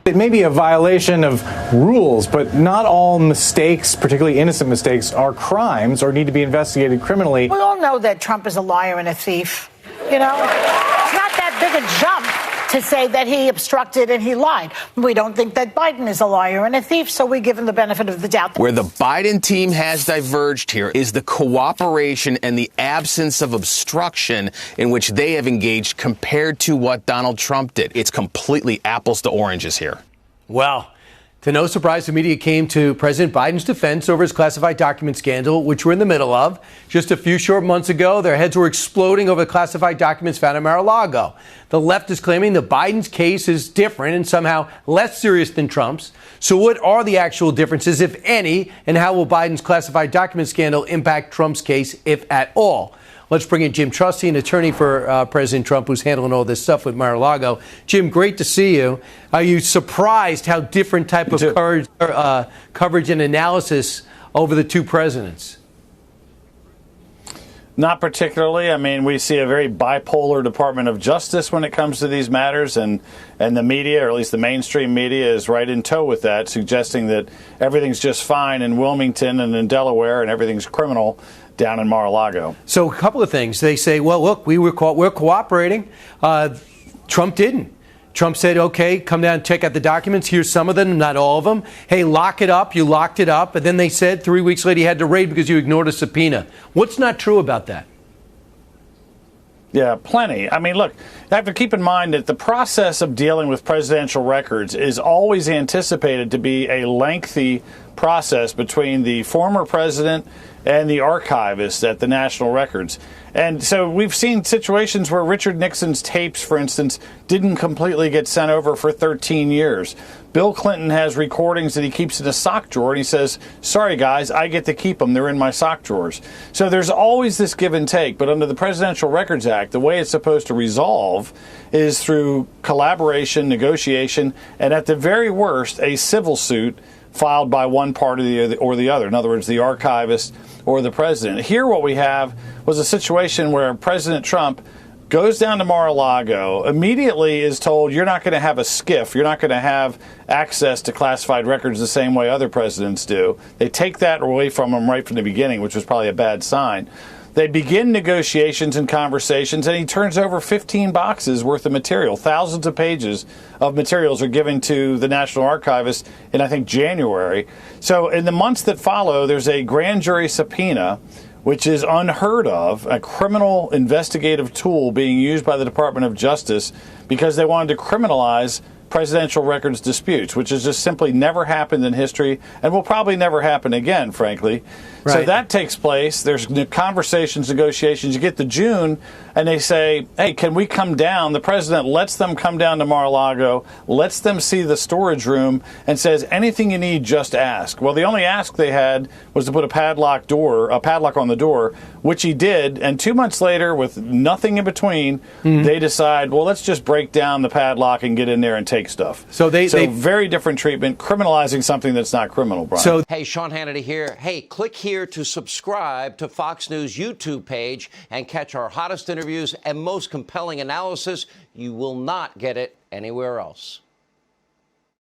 It may be a violation of rules, but not all mistakes, particularly innocent mistakes, are crimes or need to be investigated criminally. We all know that Trump is a liar and a thief. You know, it's not that big a jump to say that he obstructed and he lied. We don't think that Biden is a liar and a thief, so we give him the benefit of the doubt. Where the Biden team has diverged here is the cooperation and the absence of obstruction in which they have engaged compared to what Donald Trump did. It's completely apples to oranges here. Well, to no surprise, the media came to President Biden's defense over his classified document scandal, which we're in the middle of. Just a few short months ago, their heads were exploding over classified documents found in Mar-a-Lago. The left is claiming that Biden's case is different and somehow less serious than Trump's. So what are the actual differences, if any, and how will Biden's classified document scandal impact Trump's case, if at all? Let's bring in Jim Trusty, an attorney for President Trump, who's handling all this stuff with Mar-a-Lago. Jim, great to see you. Are you surprised how different type of coverage and analysis over the two presidents? Not particularly. I mean, we see a very bipolar Department of Justice when it comes to these matters, and the media, or at least the mainstream media, is right in tow with that, suggesting that everything's just fine in Wilmington and in Delaware and everything's criminal down in Mar-a-Lago. So a couple of things. They say, well, look, we're cooperating. Trump didn't. Trump said, OK, come down and check out the documents. Here's some of them, not all of them. Hey, lock it up. You locked it up. And then they said 3 weeks later you had to raid because you ignored a subpoena. What's not true about that? Yeah, plenty. I mean, look, you have to keep in mind that the process of dealing with presidential records is always anticipated to be a lengthy process between the former president and the archivist at the National Records. And so we've seen situations where Richard Nixon's tapes, for instance, didn't completely get sent over for 13 years. Bill Clinton has recordings that he keeps in a sock drawer, and he says, sorry, guys, I get to keep them. They're in my sock drawers. So there's always this give and take. But under the Presidential Records Act, the way it's supposed to resolve is through collaboration, negotiation, and at the very worst, a civil suit filed by one party or the other. In other words, the archivist or the president. Here what we have was a situation where President Trump goes down to Mar-a-Lago, immediately is told, you're not going to have a SCIF, you're not going to have access to classified records the same way other presidents do. They take that away from him right from the beginning, which was probably a bad sign. They begin negotiations and conversations, and he turns over 15 boxes worth of material. Thousands of pages of materials are given to the National Archivist in, I think, January. So in the months that follow, there's a grand jury subpoena, which is unheard of, a criminal investigative tool being used by the Department of Justice because they wanted to criminalize presidential records disputes, which has just simply never happened in history and will probably never happen again, frankly. Right. So that takes place. There's conversations, negotiations. You get to June, and they say, hey, can we come down? The president lets them come down to Mar-a-Lago, lets them see the storage room, and says, anything you need, just ask. Well, the only ask they had was to put a padlock on the door, which he did. And 2 months later, with nothing in between, they decide, well, let's just break down the padlock and get in there and take stuff. So they very different treatment, criminalizing something that's not criminal, Brian. Hey, Sean Hannity here. Hey, click here to subscribe to Fox News YouTube page and catch our hottest interviews and most compelling analysis. You will not get it anywhere else.